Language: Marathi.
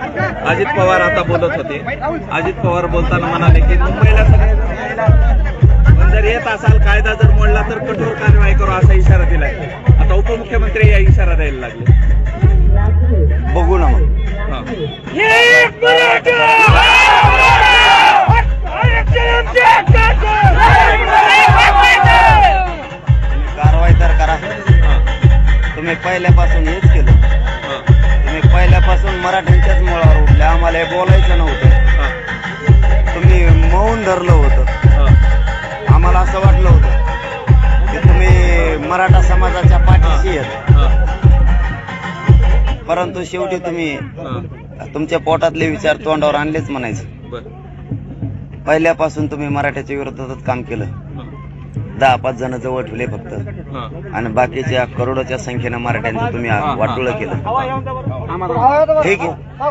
अजित पवार आता बोलत होते. अजित पवार बोलताना म्हणाले की मुंबईला पण जर येत असाल कायदा जर मोडला तर कठोर कारवाई करू असा इशारा दिलाय. आता उपमुख्यमंत्री या इशारा द्यायला लागले. बघू ना मग. कारवाई तर करा. तुम्ही पहिल्यापासून हेच केलं. तुम्ही पहिल्यापासून मराठ्यांच्याच मुळावर उठले. आम्हाला हे बोलायचं नव्हतं. तुम्ही मौन धरलं होतं. आम्हाला असं वाटलं होतं की तुम्ही मराठा समाजाच्या पाठीशी आहेत. परंतु शेवटी तुम्ही तुमच्या पोटातले विचार तोंडावर आणलेच म्हणायचं. पहिल्यापासून तुम्ही मराठ्याच्या विरोधातच काम केलं. 10-5 जण जवळ ठेवले फक्त, आणि बाकीच्या करोडोच्या संख्येनं मराठ्यांचं तुम्ही वाटोळं केलं. ठीक आहे.